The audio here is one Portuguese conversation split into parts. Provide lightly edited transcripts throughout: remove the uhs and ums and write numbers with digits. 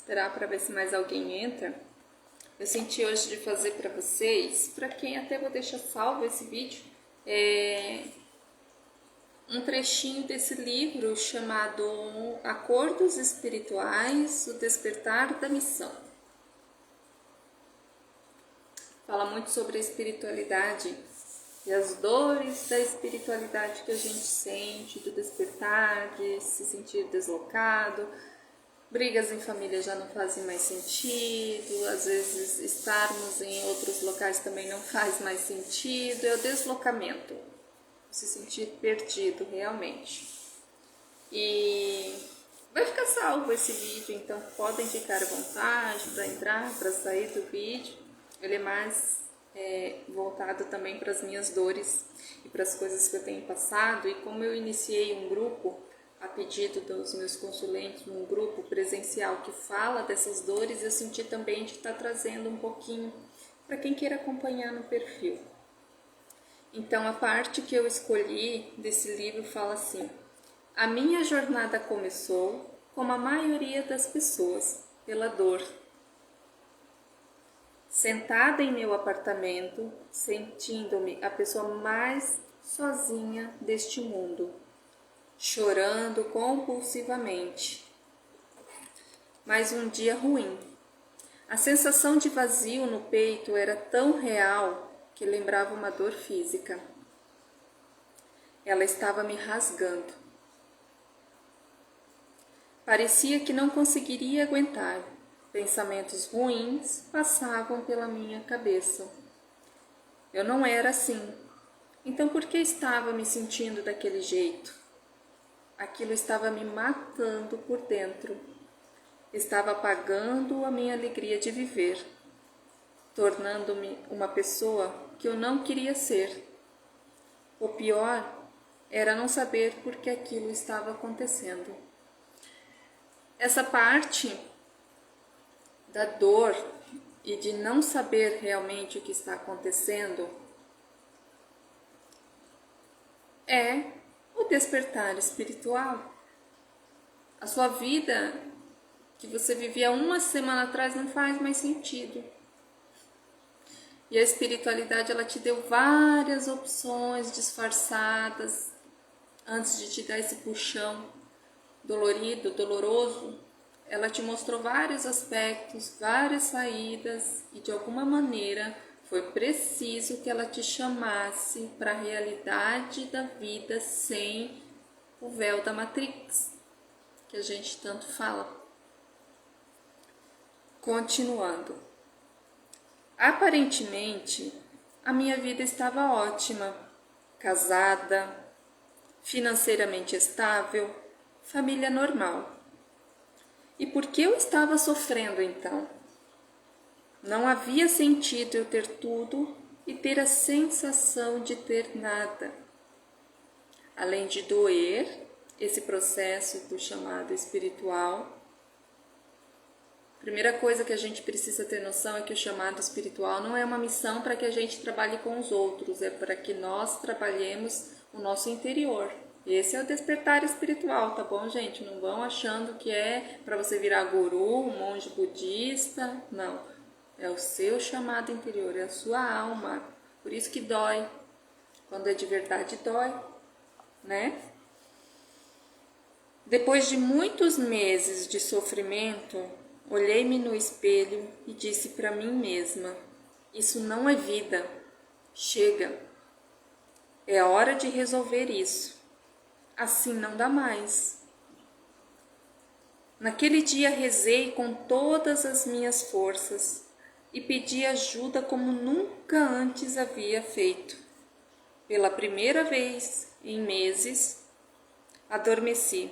Esperar para ver se mais alguém entra. Eu senti hoje de fazer para vocês, para quem até vou deixar salvo esse vídeo, um trechinho desse livro chamado Acordos Espirituais, o Despertar da Missão. Fala muito sobre a espiritualidade e as dores da espiritualidade que a gente sente, do despertar, de se sentir deslocado. Brigas em família já não fazem mais sentido, às vezes estarmos em outros locais também não faz mais sentido, é o deslocamento, se sentir perdido realmente. E vai ficar salvo esse vídeo, então podem ficar à vontade para entrar, para sair do vídeo. Ele é mais voltado também para as minhas dores e para as coisas que eu tenho passado. E como eu iniciei um grupo, a pedido dos meus consulentes, um grupo presencial que fala dessas dores, eu senti também de estar trazendo um pouquinho para quem queira acompanhar no perfil. Então, a parte que eu escolhi desse livro fala assim: a minha jornada começou, como a maioria das pessoas, pela dor. Sentada em meu apartamento, sentindo-me a pessoa mais sozinha deste mundo, chorando compulsivamente. Mais um dia ruim. A sensação de vazio no peito era tão real que lembrava uma dor física. Ela estava me rasgando. Parecia que não conseguiria aguentar. Pensamentos ruins passavam pela minha cabeça. Eu não era assim. Então por que estava me sentindo daquele jeito? Aquilo estava me matando por dentro. Estava apagando a minha alegria de viver, tornando-me uma pessoa que eu não queria ser. O pior era não saber por que aquilo estava acontecendo. Essa parte da dor e de não saber realmente o que está acontecendo é o despertar espiritual. A sua vida que você vivia uma semana atrás não faz mais sentido. E a espiritualidade, ela te deu várias opções disfarçadas antes de te dar esse puxão dolorido, doloroso. Ela te mostrou vários aspectos, várias saídas, e de alguma maneira foi preciso que ela te chamasse para a realidade da vida sem o véu da Matrix, que a gente tanto fala. Continuando. Aparentemente, a minha vida estava ótima, casada, financeiramente estável, família normal. E por que eu estava sofrendo então? Não havia sentido eu ter tudo e ter a sensação de ter nada. Além de doer, esse processo do chamado espiritual, a primeira coisa que a gente precisa ter noção é que o chamado espiritual não é uma missão para que a gente trabalhe com os outros, é para que nós trabalhemos o nosso interior. Esse é o despertar espiritual, tá bom, gente? Não vão achando que é para você virar guru, um monge budista, não. É o seu chamado interior, é a sua alma. Por isso que dói. Quando é de verdade, dói, né? Depois de muitos meses de sofrimento, olhei-me no espelho e disse para mim mesma: isso não é vida. Chega. É hora de resolver isso. Assim não dá mais. Naquele dia rezei com todas as minhas forças e pedi ajuda como nunca antes havia feito. Pela primeira vez em meses, adormeci,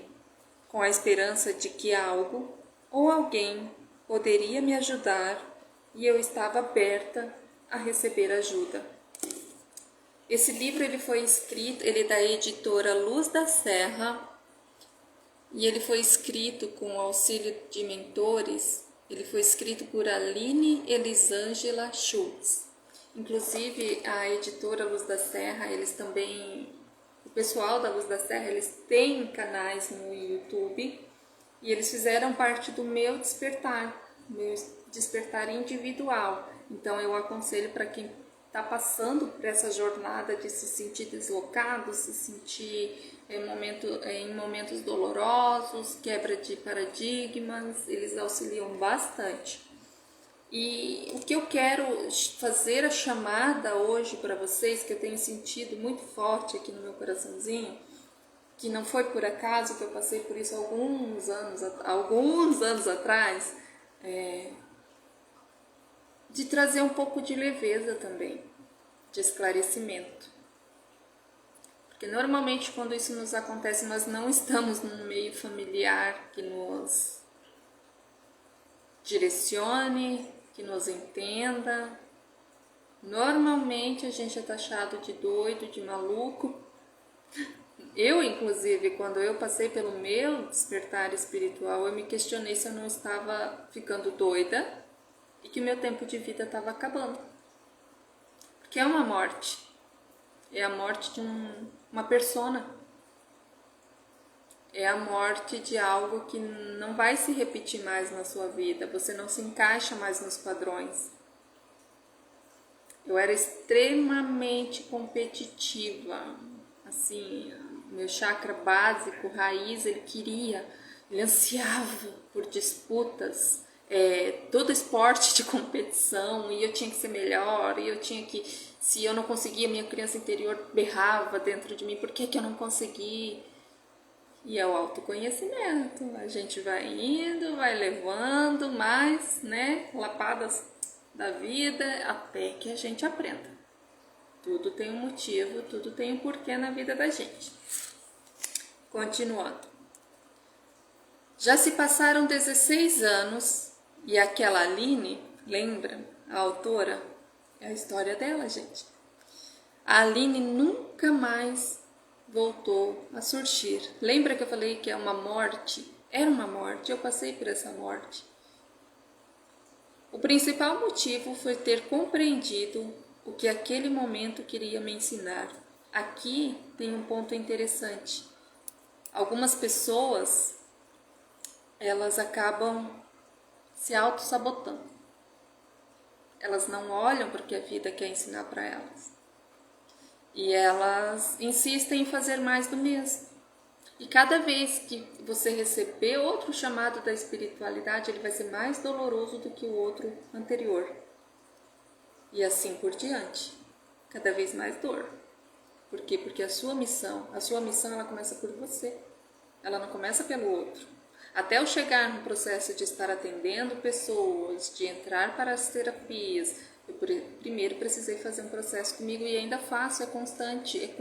com a esperança de que algo ou alguém poderia me ajudar, e eu estava aberta a receber ajuda. Esse livro ele foi escrito, ele é da editora Luz da Serra, e ele foi escrito com o auxílio de mentores. Ele foi escrito por Aline Elisângela Schultz. Inclusive, a editora Luz da Serra, eles também, o pessoal da Luz da Serra, eles têm canais no YouTube E eles fizeram parte do meu despertar individual. Então eu aconselho para quem está passando por essa jornada de se sentir deslocado, se sentir em momentos dolorosos, quebra de paradigmas, eles auxiliam bastante. E o que eu quero fazer a chamada hoje para vocês, que eu tenho sentido muito forte aqui no meu coraçãozinho, que não foi por acaso que eu passei por isso alguns anos atrás, de trazer um pouco de leveza também, de esclarecimento. Porque normalmente quando isso nos acontece, nós não estamos num meio familiar que nos direcione, que nos entenda. Normalmente a gente é taxado de doido, de maluco. Eu, inclusive, quando eu passei pelo meu despertar espiritual, eu me questionei se eu não estava ficando doida e que meu tempo de vida estava acabando. Porque é uma morte. É a morte de uma persona. É a morte de algo que não vai se repetir mais na sua vida. Você não se encaixa mais nos padrões. Eu era extremamente competitiva. Assim, meu chakra básico, raiz, ele ansiava por disputas. Todo esporte de competição, e eu tinha que ser melhor, e eu tinha que... Se eu não conseguia, minha criança interior berrava dentro de mim, por que eu não consegui? E é o autoconhecimento, a gente vai indo, vai levando mais, lapadas da vida, até que a gente aprenda. Tudo tem um motivo, tudo tem um porquê na vida da gente. Continuando. Já se passaram 16 anos e aquela Aline, lembra? A autora, é a história dela, gente. A Aline nunca mais voltou a surgir. Lembra que eu falei que é uma morte? Era uma morte, eu passei por essa morte. O principal motivo foi ter compreendido o que aquele momento queria me ensinar. Aqui tem um ponto interessante. Algumas pessoas, elas acabam se auto-sabotando. Elas não olham para o que a vida quer ensinar para elas. E elas insistem em fazer mais do mesmo. E cada vez que você receber outro chamado da espiritualidade, ele vai ser mais doloroso do que o outro anterior. E assim por diante. Cada vez mais dor. Por quê? Porque a sua missão ela começa por você. Ela não começa pelo outro. Até eu chegar no processo de estar atendendo pessoas, de entrar para as terapias, eu primeiro precisei fazer um processo comigo e ainda faço, é constante.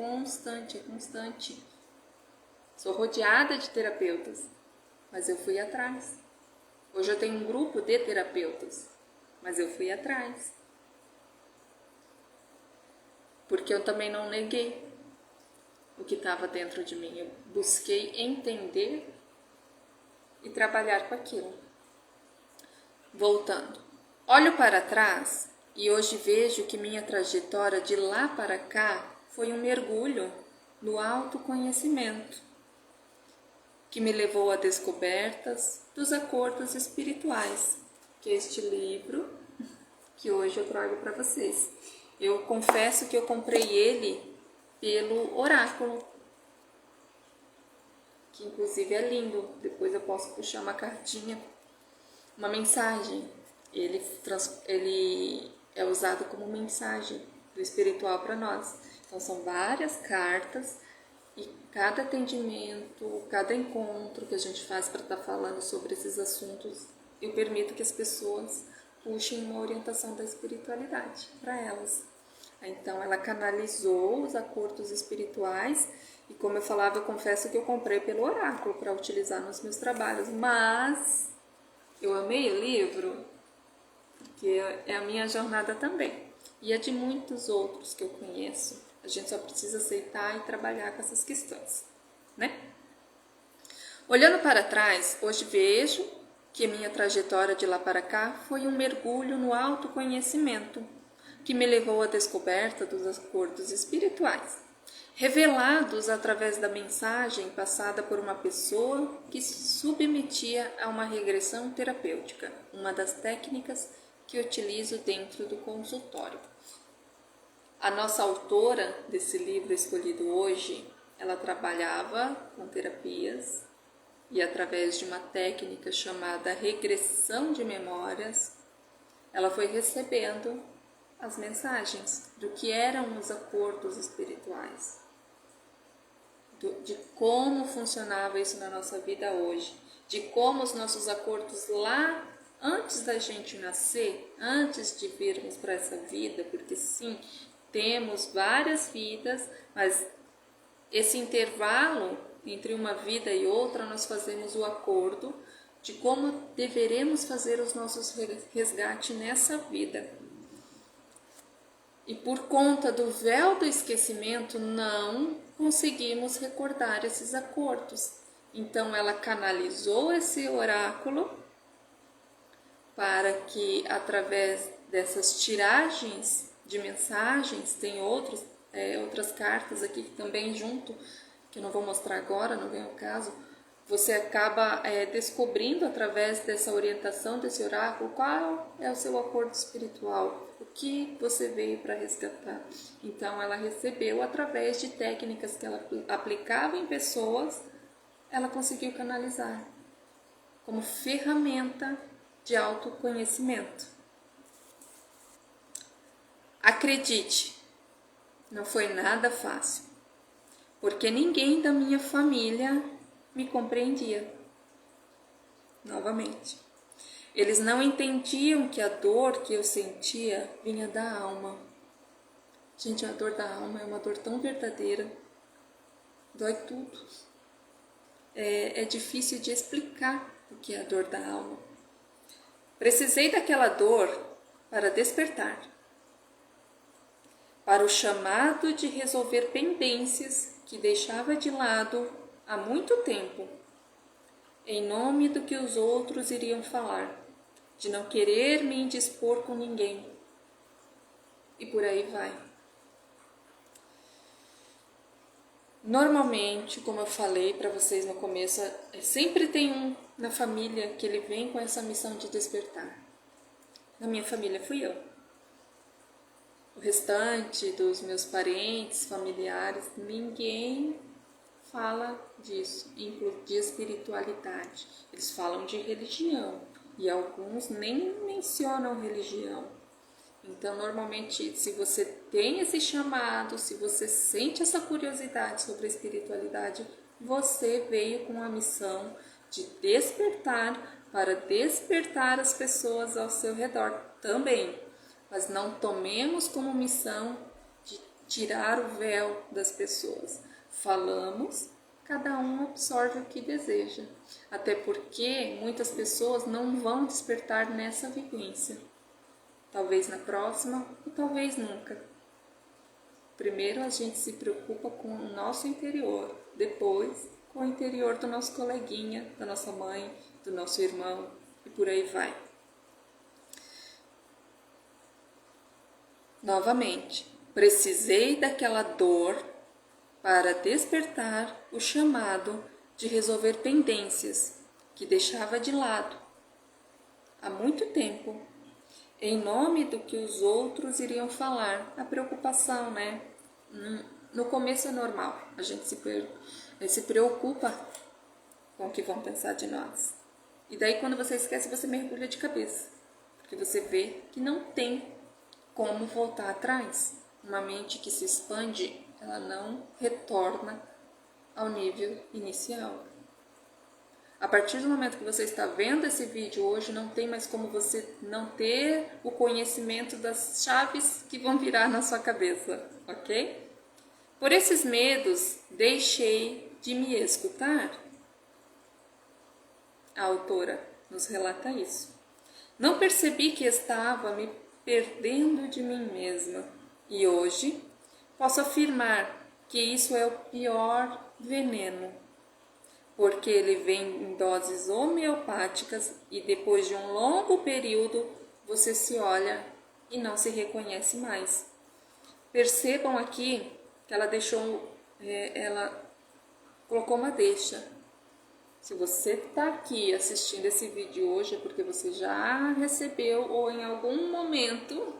Sou rodeada de terapeutas, mas eu fui atrás. Hoje eu tenho um grupo de terapeutas, mas eu fui atrás. Porque eu também não neguei o que estava dentro de mim. Eu busquei entender e trabalhar com aquilo. Voltando. Olho para trás e hoje vejo que minha trajetória de lá para cá foi um mergulho no autoconhecimento, que me levou a descobertas dos acordos espirituais, que é este livro que hoje eu trago para vocês. Eu confesso que eu comprei ele pelo oráculo, que inclusive é lindo. Depois eu posso puxar uma cartinha, uma mensagem. Ele é usado como mensagem do espiritual para nós. Então são várias cartas e cada atendimento, cada encontro que a gente faz para estar falando sobre esses assuntos, eu permito que as pessoas puxem uma orientação da espiritualidade para elas. Então ela canalizou os acordos espirituais e, como eu falava, eu confesso que eu comprei pelo oráculo para utilizar nos meus trabalhos, mas eu amei o livro porque é a minha jornada também e a de muitos outros que eu conheço. A gente só precisa aceitar e trabalhar com essas questões, né? Olhando para trás, hoje vejo que minha trajetória de lá para cá foi um mergulho no autoconhecimento, que me levou à descoberta dos acordos espirituais. revelados através da mensagem passada por uma pessoa que se submetia a uma regressão terapêutica, uma das técnicas que utilizo dentro do consultório. A nossa autora desse livro escolhido hoje, ela trabalhava com terapias e através de uma técnica chamada regressão de memórias, ela foi recebendo as mensagens do que eram os acordos espirituais, de como funcionava isso na nossa vida hoje, de como os nossos acordos lá antes da gente nascer, antes de virmos para essa vida, porque sim, temos várias vidas, mas esse intervalo entre uma vida e outra nós fazemos o acordo de como deveremos fazer os nossos resgates nessa vida. E por conta do véu do esquecimento, não conseguimos recordar esses acordos. Então, ela canalizou esse oráculo para que, através dessas tiragens de mensagens, tem outras cartas aqui também junto, que eu não vou mostrar agora, não vem ao caso, você acaba descobrindo através dessa orientação, desse oráculo, qual é o seu acordo espiritual, o que você veio para resgatar. Então, ela recebeu através de técnicas que ela aplicava em pessoas, ela conseguiu canalizar como ferramenta de autoconhecimento. Acredite, não foi nada fácil, porque ninguém da minha família me compreendia. Novamente, eles não entendiam que a dor que eu sentia vinha da alma. Gente, a dor da alma é uma dor tão verdadeira, dói tudo. É difícil de explicar o que é a dor da alma. Precisei daquela dor para despertar, para o chamado de resolver pendências que deixava de lado há muito tempo, em nome do que os outros iriam falar, de não querer me indispor com ninguém. E por aí vai. Normalmente, como eu falei para vocês no começo, sempre tem um na família que ele vem com essa missão de despertar. Na minha família fui eu. O restante dos meus parentes, familiares, ninguém fala disso, inclusive de espiritualidade. Eles falam de religião e alguns nem mencionam religião. Então, normalmente, se você tem esse chamado, se você sente essa curiosidade sobre a espiritualidade, você veio com a missão de despertar, para despertar as pessoas ao seu redor também. Mas não tomemos como missão de tirar o véu das pessoas. Falamos, cada um absorve o que deseja. Até porque muitas pessoas não vão despertar nessa vivência. Talvez na próxima, ou talvez nunca. Primeiro a gente se preocupa com o nosso interior, depois com o interior do nosso coleguinha, da nossa mãe, do nosso irmão, e por aí vai. Novamente, precisei daquela dor para despertar o chamado de resolver pendências que deixava de lado há muito tempo, em nome do que os outros iriam falar. A preocupação, né? No começo é normal, a gente se preocupa com o que vão pensar de nós. E daí quando você esquece, você mergulha de cabeça, porque você vê que não tem como voltar atrás. Uma mente que se expande, ela não retorna ao nível inicial. A partir do momento que você está vendo esse vídeo hoje, não tem mais como você não ter o conhecimento das chaves que vão virar na sua cabeça, ok? Por esses medos, deixei de me escutar. A autora nos relata isso. Não percebi que estava me perdendo de mim mesma. E hoje, posso afirmar que isso é o pior veneno, porque ele vem em doses homeopáticas e depois de um longo período você se olha e não se reconhece mais. Percebam aqui que ela deixou ela colocou uma deixa. Se você está aqui assistindo esse vídeo hoje é porque você já recebeu ou em algum momento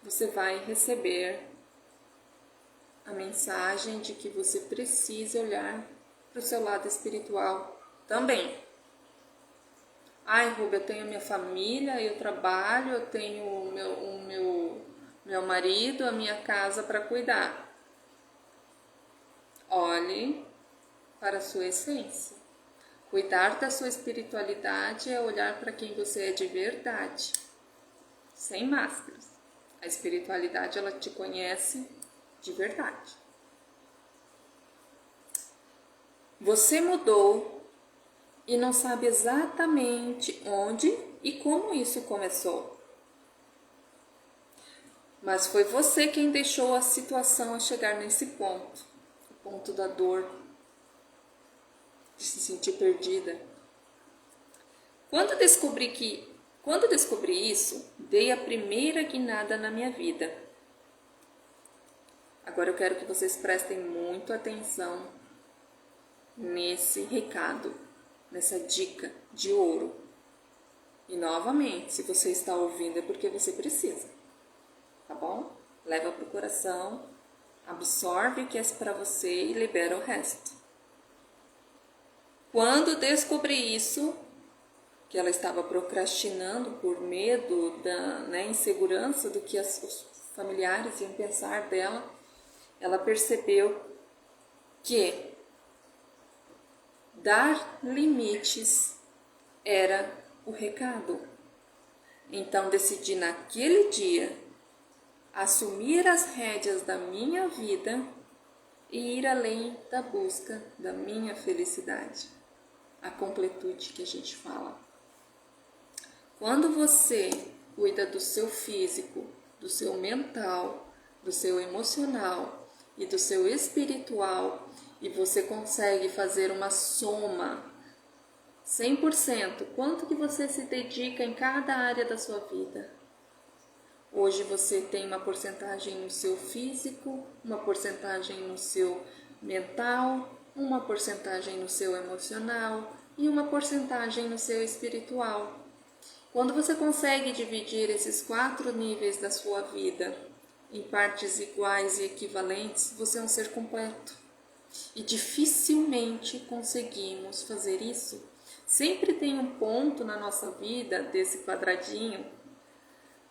você vai receber a mensagem de que você precisa olhar para o seu lado espiritual também. Ai, Rubia, eu tenho minha família, eu trabalho, eu tenho meu marido, a minha casa para cuidar. Olhe para a sua essência. Cuidar da sua espiritualidade é olhar para quem você é de verdade, sem máscaras. A espiritualidade, ela te conhece de verdade. Você mudou e não sabe exatamente onde e como isso começou. Mas foi você quem deixou a situação a chegar nesse ponto, o ponto da dor, de se sentir perdida. Quando descobri isso, dei a primeira guinada na minha vida. Agora eu quero que vocês prestem muito atenção nesse recado, nessa dica de ouro. E novamente, se você está ouvindo é porque você precisa, tá bom? Leva pro coração, absorve o que é para você e libera o resto. Quando descobri isso, que ela estava procrastinando por medo da insegurança do que os familiares iam pensar dela, ela percebeu que dar limites era o recado. Então decidi naquele dia assumir as rédeas da minha vida e ir além da busca da minha felicidade, a completude que a gente fala. Quando você cuida do seu físico, do seu mental, do seu emocional e do seu espiritual, e você consegue fazer uma soma 100%, quanto que você se dedica em cada área da sua vida? Hoje você tem uma porcentagem no seu físico, uma porcentagem no seu mental, uma porcentagem no seu emocional e uma porcentagem no seu espiritual. Quando você consegue dividir esses 4 níveis da sua vida em partes iguais e equivalentes, você é um ser completo. E dificilmente conseguimos fazer isso. Sempre tem um ponto na nossa vida, desse quadradinho,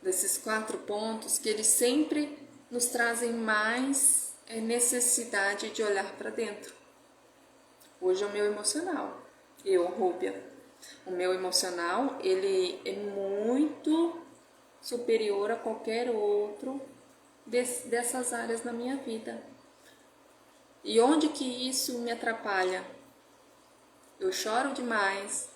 desses 4 pontos, que eles sempre nos trazem mais necessidade de olhar para dentro. Hoje é o meu emocional, Rúbia. O meu emocional, ele é muito superior a qualquer outro dessas áreas na minha vida. E onde que isso me atrapalha? Eu choro demais,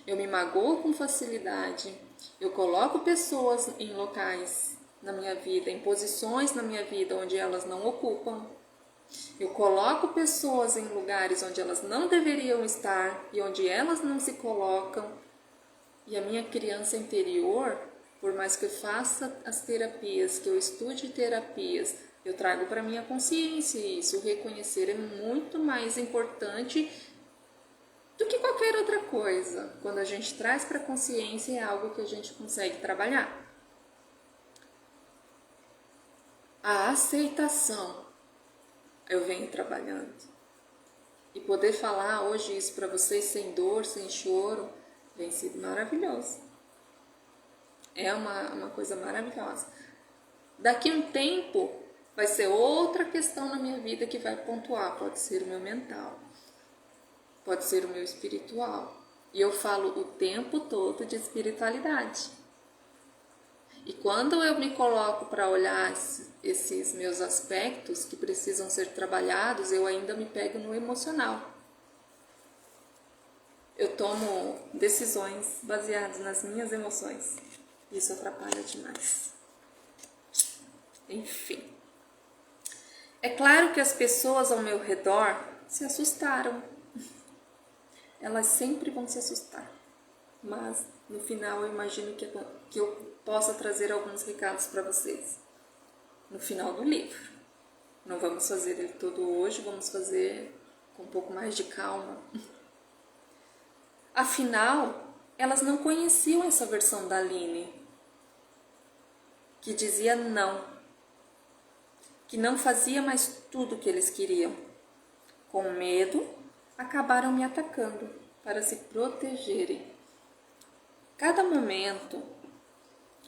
eu me magoo com facilidade, eu coloco pessoas em locais na minha vida, em posições na minha vida onde elas não ocupam. Eu coloco pessoas em lugares onde elas não deveriam estar e onde elas não se colocam. E a minha criança interior, por mais que eu faça as terapias, que eu estude terapias, eu trago para minha consciência isso. Reconhecer é muito mais importante do que qualquer outra coisa. Quando a gente traz para a consciência, é algo que a gente consegue trabalhar. A aceitação eu venho trabalhando. E poder falar hoje isso para vocês sem dor, sem choro, vem sido maravilhoso. É uma coisa maravilhosa. Daqui a um tempo vai ser outra questão na minha vida que vai pontuar. Pode ser o meu mental, pode ser o meu espiritual. E eu falo o tempo todo de espiritualidade. E quando eu me coloco para olhar esses meus aspectos que precisam ser trabalhados, eu ainda me pego no emocional. Eu tomo decisões baseadas nas minhas emoções. Isso atrapalha demais. Enfim. É claro que as pessoas ao meu redor se assustaram. Elas sempre vão se assustar. Mas no final eu imagino que eu possa trazer alguns recados para vocês. No final do livro. Não vamos fazer ele todo hoje, vamos fazer com um pouco mais de calma. Afinal, elas não conheciam essa versão da Aline, que dizia não, que não fazia mais tudo o que eles queriam. Com medo, acabaram me atacando para se protegerem. Cada momento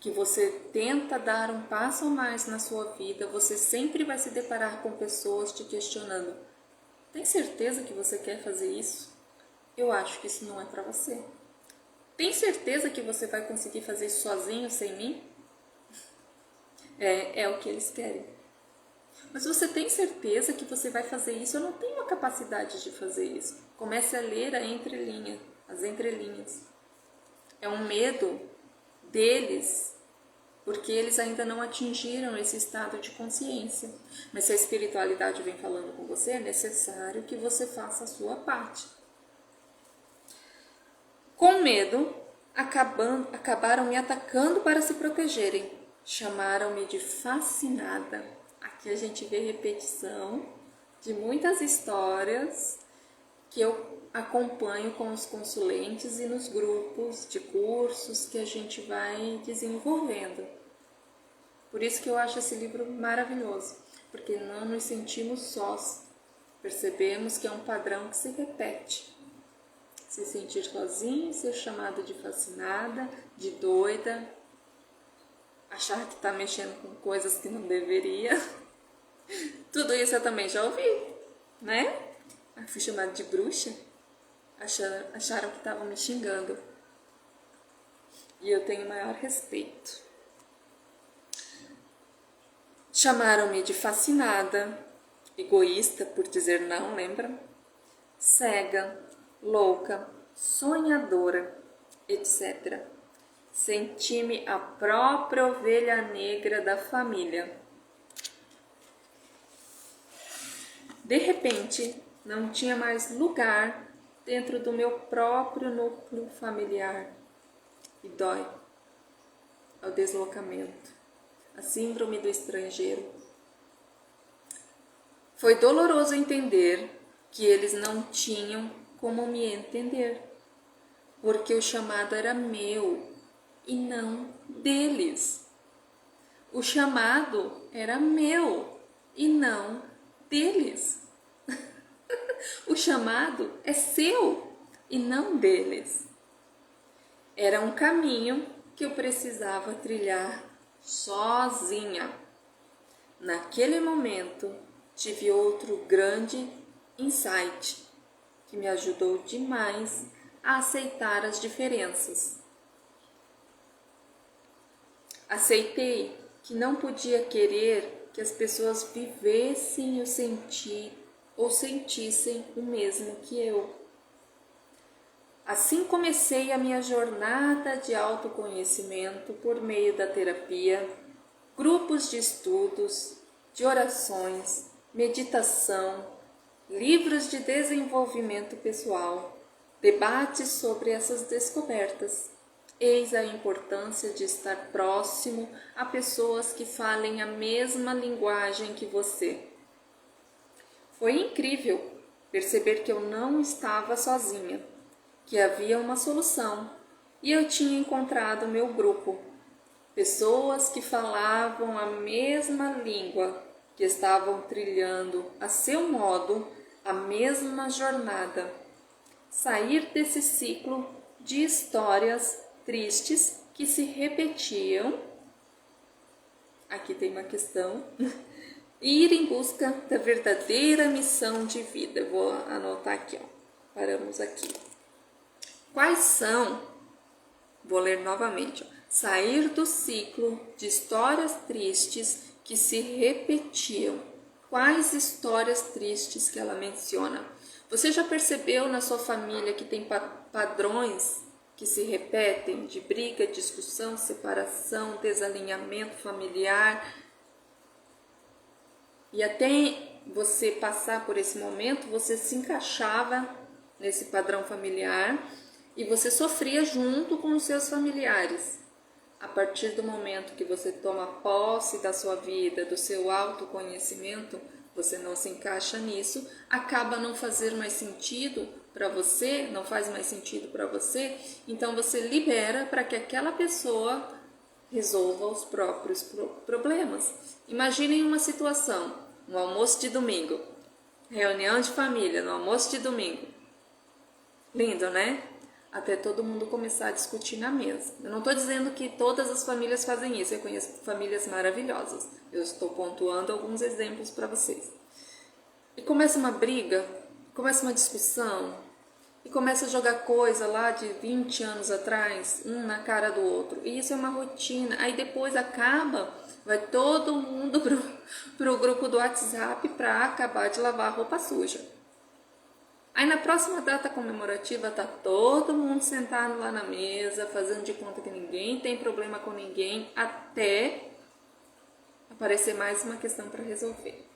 que você tenta dar um passo a mais na sua vida, você sempre vai se deparar com pessoas te questionando. Tem certeza que você quer fazer isso? Eu acho que isso não é para você. Tem certeza que você vai conseguir fazer isso sozinho, sem mim? É o que eles querem. Mas você tem certeza que você vai fazer isso? Eu não tenho a capacidade de fazer isso. Comece a ler as entrelinhas. É um medo deles, porque eles ainda não atingiram esse estado de consciência. Mas se a espiritualidade vem falando com você, é necessário que você faça a sua parte. Com medo, acabaram me atacando para se protegerem. Chamaram-me de fascinada. Aqui a gente vê repetição de muitas histórias que eu acompanho com os consulentes e nos grupos de cursos que a gente vai desenvolvendo. Por isso que eu acho esse livro maravilhoso, porque não nos sentimos sós. Percebemos que é um padrão que se repete. Se sentir sozinho, ser chamada de fascinada, de doida, achar que está mexendo com coisas que não deveria. Tudo isso eu também já ouvi, né? Fui chamada de bruxa, acharam que estavam me xingando. E eu tenho maior respeito. Chamaram-me de fascinada, egoísta por dizer não, lembra? Cega, louca, sonhadora, etc. Senti-me a própria ovelha negra da família. De repente, não tinha mais lugar dentro do meu próprio núcleo familiar. E dói. É o deslocamento, a síndrome do estrangeiro. Foi doloroso entender que eles não tinham como me entender, porque o chamado era meu e não deles. O chamado era meu e não deles. O chamado é seu e não deles. Era um caminho que eu precisava trilhar sozinha. Naquele momento, tive outro grande insight que me ajudou demais a aceitar as diferenças. Aceitei que não podia querer que as pessoas vivessem o sentir ou sentissem o mesmo que eu. Assim comecei a minha jornada de autoconhecimento por meio da terapia, grupos de estudos, de orações, meditação, livros de desenvolvimento pessoal, debates sobre essas descobertas. Eis a importância de estar próximo a pessoas que falem a mesma linguagem que você. Foi incrível perceber que eu não estava sozinha, que havia uma solução e eu tinha encontrado meu grupo. Pessoas que falavam a mesma língua, que estavam trilhando a seu modo a mesma jornada. Sair desse ciclo de histórias tristes que se repetiam. Aqui tem uma questão. E ir em busca da verdadeira missão de vida. Eu vou anotar aqui, ó. Paramos aqui. Quais são? Vou ler novamente, ó. Sair do ciclo de histórias tristes que se repetiam. Quais histórias tristes que ela menciona? Você já percebeu na sua família que tem padrões que se repetem de briga, discussão, separação, desalinhamento familiar? E até você passar por esse momento, você se encaixava nesse padrão familiar e você sofria junto com os seus familiares. A partir do momento que você toma posse da sua vida, do seu autoconhecimento, você não se encaixa nisso, acaba não fazer mais sentido para você, não faz mais sentido para você, então você libera para que aquela pessoa resolva os próprios problemas. Imaginem uma situação, um almoço de domingo, reunião de família no almoço de domingo. Lindo, né? Até todo mundo começar a discutir na mesa. Eu não estou dizendo que todas as famílias fazem isso, eu conheço famílias maravilhosas. Eu estou pontuando alguns exemplos para vocês. E começa uma briga, começa uma discussão, e começa a jogar coisa lá de 20 anos atrás, um na cara do outro. E isso é uma rotina. Aí depois acaba, vai todo mundo pro grupo do WhatsApp para acabar de lavar a roupa suja. Aí na próxima data comemorativa tá todo mundo sentado lá na mesa, fazendo de conta que ninguém tem problema com ninguém, até aparecer mais uma questão para resolver.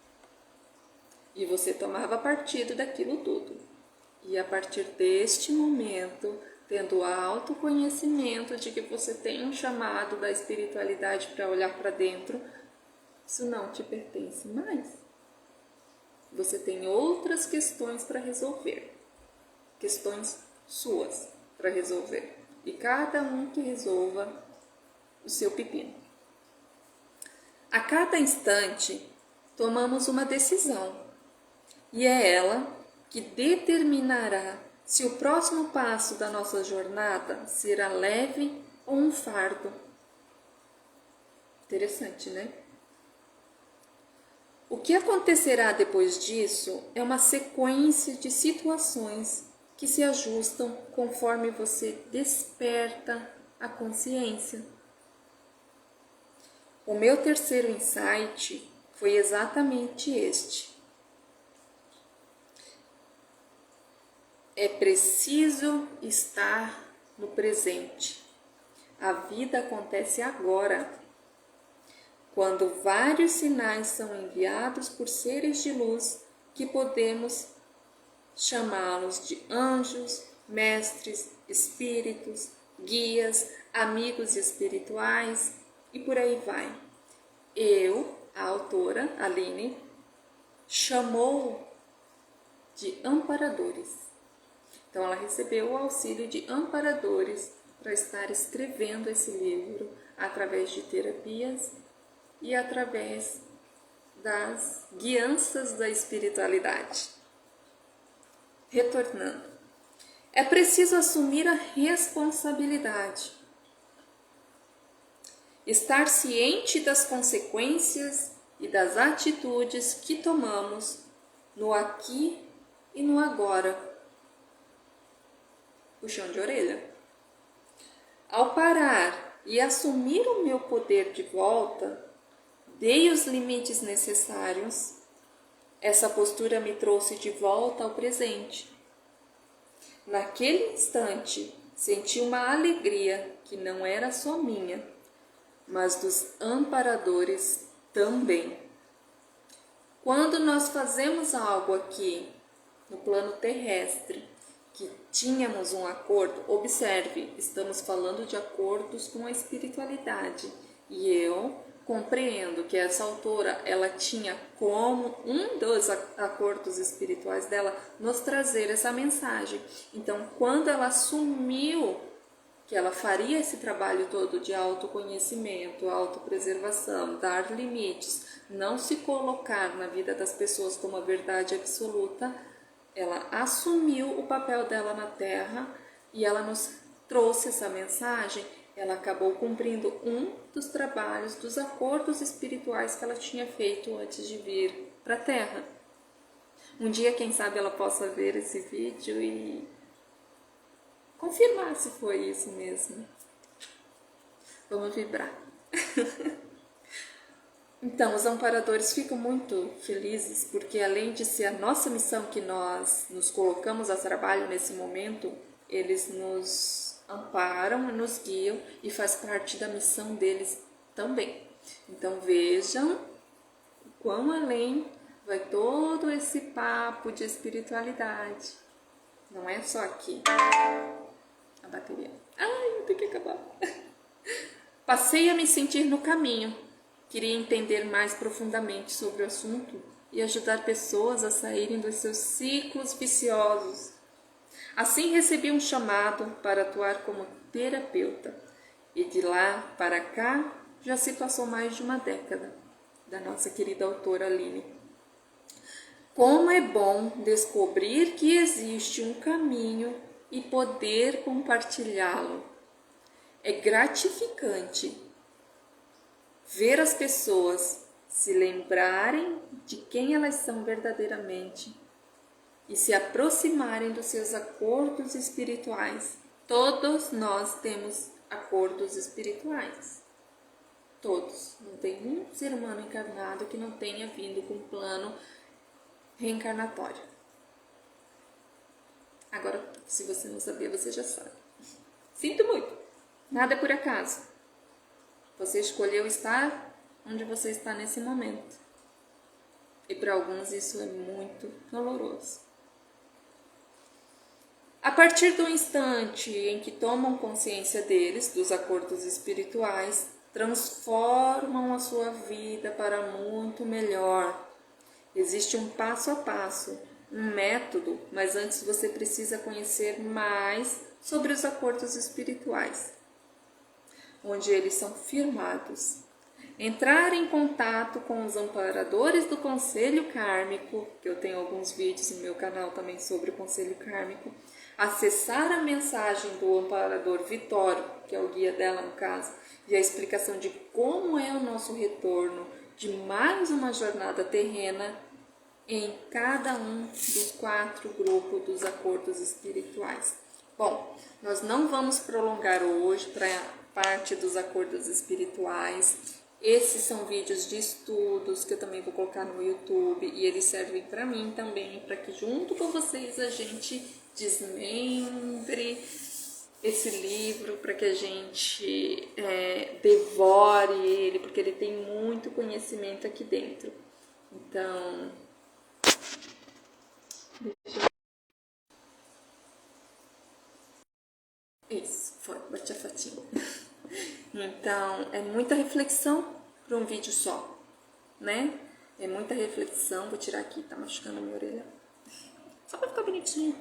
E você tomava partido daquilo tudo. E a partir deste momento, tendo autoconhecimento de que você tem um chamado da espiritualidade para olhar para dentro, isso não te pertence mais. Você tem outras questões para resolver, questões suas para resolver, e cada um que resolva o seu pepino. A cada instante, tomamos uma decisão, e é ela que determinará se o próximo passo da nossa jornada será leve ou um fardo. Interessante, né? O que acontecerá depois disso é uma sequência de situações que se ajustam conforme você desperta a consciência. O meu terceiro insight foi exatamente este. É preciso estar no presente. A vida acontece agora. Quando vários sinais são enviados por seres de luz que podemos chamá-los de anjos, mestres, espíritos, guias, amigos espirituais e por aí vai. Eu, a autora, Aline, chamou de amparadores. Então ela recebeu o auxílio de amparadores para estar escrevendo esse livro através de terapias e através das guianças da espiritualidade. Retornando, é preciso assumir a responsabilidade, estar ciente das consequências e das atitudes que tomamos no aqui e no agora. Puxão de orelha. Ao parar e assumir o meu poder de volta, dei os limites necessários. Essa postura me trouxe de volta ao presente. Naquele instante, senti uma alegria que não era só minha, mas dos amparadores também. Quando nós fazemos algo aqui, no plano terrestre, que tínhamos um acordo, observe, estamos falando de acordos com a espiritualidade, e eu compreendo que essa autora, ela tinha como um dos acordos espirituais dela nos trazer essa mensagem. Então, quando ela assumiu que ela faria esse trabalho todo de autoconhecimento, autopreservação, dar limites, não se colocar na vida das pessoas como a verdade absoluta, ela assumiu o papel dela na Terra e ela nos trouxe essa mensagem. Ela acabou cumprindo um dos trabalhos, dos acordos espirituais que ela tinha feito antes de vir para a Terra. Um dia, quem sabe, ela possa ver esse vídeo e confirmar se foi isso mesmo. Vamos vibrar. Então, os amparadores ficam muito felizes porque, além de ser a nossa missão que nós nos colocamos a trabalho nesse momento, eles nos amparam, nos guiam e faz parte da missão deles também. Então, vejam quão além vai todo esse papo de espiritualidade. Não é só aqui. A bateria. Ai, eu tenho que acabar. Passei a me sentir no caminho. Queria entender mais profundamente sobre o assunto e ajudar pessoas a saírem dos seus ciclos viciosos. Assim recebi um chamado para atuar como terapeuta, e de lá para cá já se passou mais de uma década, da nossa querida autora Aline. Como é bom descobrir que existe um caminho e poder compartilhá-lo. É gratificante ver as pessoas se lembrarem de quem elas são verdadeiramente e se aproximarem dos seus acordos espirituais. Todos nós temos acordos espirituais. Todos. Não tem um ser humano encarnado que não tenha vindo com um plano reencarnatório. Agora, se você não sabia, você já sabe. Sinto muito. Nada é por acaso. Você escolheu estar onde você está nesse momento. E para alguns isso é muito doloroso. A partir do instante em que tomam consciência deles, dos acordos espirituais, transformam a sua vida para muito melhor. Existe um passo a passo, um método, mas antes você precisa conhecer mais sobre os acordos espirituais, onde eles são firmados. Entrar em contato com os amparadores do Conselho Kármico, que eu tenho alguns vídeos no meu canal também sobre o Conselho Kármico, acessar a mensagem do amparador Vitório, que é o guia dela no caso, e a explicação de como é o nosso retorno de mais uma jornada terrena em cada um dos 4 grupos dos acordos espirituais. Bom, nós não vamos prolongar hoje para a parte dos acordos espirituais. Esses são vídeos de estudos que eu também vou colocar no YouTube e eles servem para mim também, para que junto com vocês a gente desmembre esse livro, para que a gente devore ele, porque ele tem muito conhecimento aqui dentro. Então, isso, foi, bati a fatinha. Então, é muita reflexão para um vídeo só, né? É muita reflexão. Vou tirar aqui, tá machucando a minha orelha. Só para ficar bonitinho.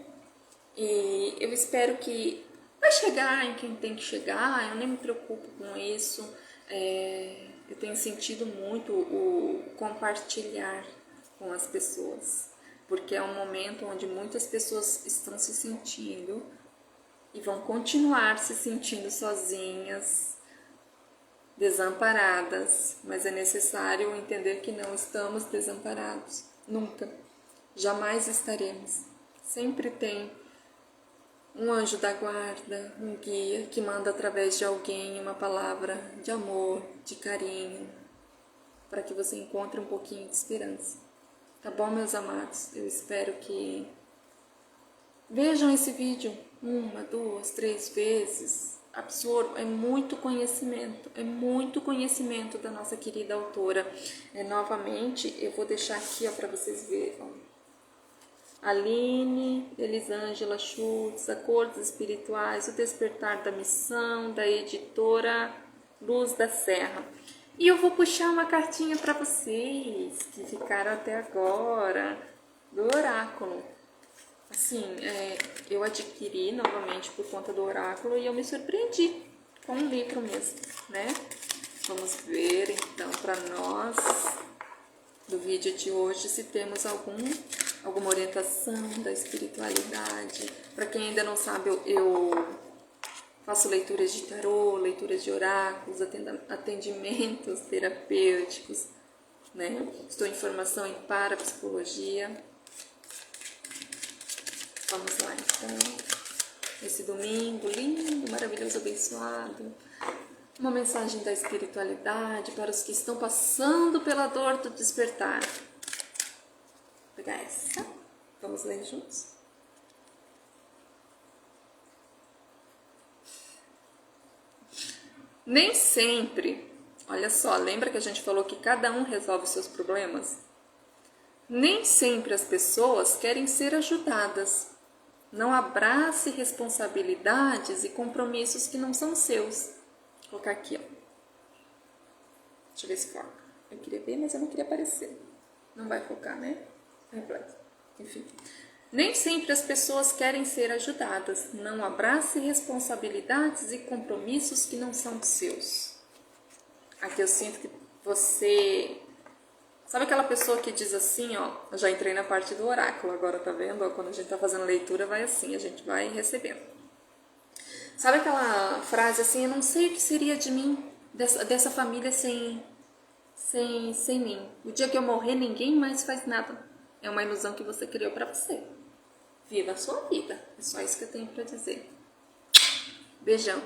E eu espero que vai chegar em quem tem que chegar, eu nem me preocupo com isso. Eu tenho sentido muito o compartilhar com as pessoas, porque é um momento onde muitas pessoas estão se sentindo e vão continuar se sentindo sozinhas, desamparadas, mas é necessário entender que não estamos desamparados, nunca, jamais estaremos. Sempre tem um anjo da guarda, um guia que manda através de alguém uma palavra de amor, de carinho, para que você encontre um pouquinho de esperança. Tá bom, meus amados? Eu espero que vejam esse vídeo 1, 2, 3 vezes. Absorvam, é muito conhecimento da nossa querida autora. Novamente, eu vou deixar aqui para vocês verem. Aline Elisângela Schultz, Acordos Espirituais, O Despertar da Missão, da editora Luz da Serra. E eu vou puxar uma cartinha para vocês que ficaram até agora, do oráculo. Assim, eu adquiri novamente por conta do oráculo e eu me surpreendi com um livro mesmo, né? Vamos ver então para nós, do vídeo de hoje, se temos alguma orientação da espiritualidade. Para quem ainda não sabe, eu faço leituras de tarô, leituras de oráculos, atendimentos terapêuticos, né? Estou em formação em parapsicologia. Vamos lá, então, esse domingo lindo, maravilhoso, abençoado, uma mensagem da espiritualidade para os que estão passando pela dor do despertar. Vou pegar essa, vamos ler juntos? Nem sempre, olha só, lembra que a gente falou que cada um resolve seus problemas? Nem sempre as pessoas querem ser ajudadas. Não abrace responsabilidades e compromissos que não são seus. Vou colocar aqui, ó. Deixa eu ver se foca. Eu queria ver, mas eu não queria aparecer. Não vai focar, né? Reflexo. Enfim. Nem sempre as pessoas querem ser ajudadas. Não abrace responsabilidades e compromissos que não são seus. Aqui eu sinto que você... Sabe aquela pessoa que diz assim, ó, eu já entrei na parte do oráculo agora, tá vendo? Ó, quando a gente tá fazendo leitura, vai assim, a gente vai recebendo. Sabe aquela frase assim, eu não sei o que seria de mim, dessa família sem mim. O dia que eu morrer, ninguém mais faz nada. É uma ilusão que você criou pra você. Viva a sua vida. É só isso que eu tenho pra dizer. Beijão.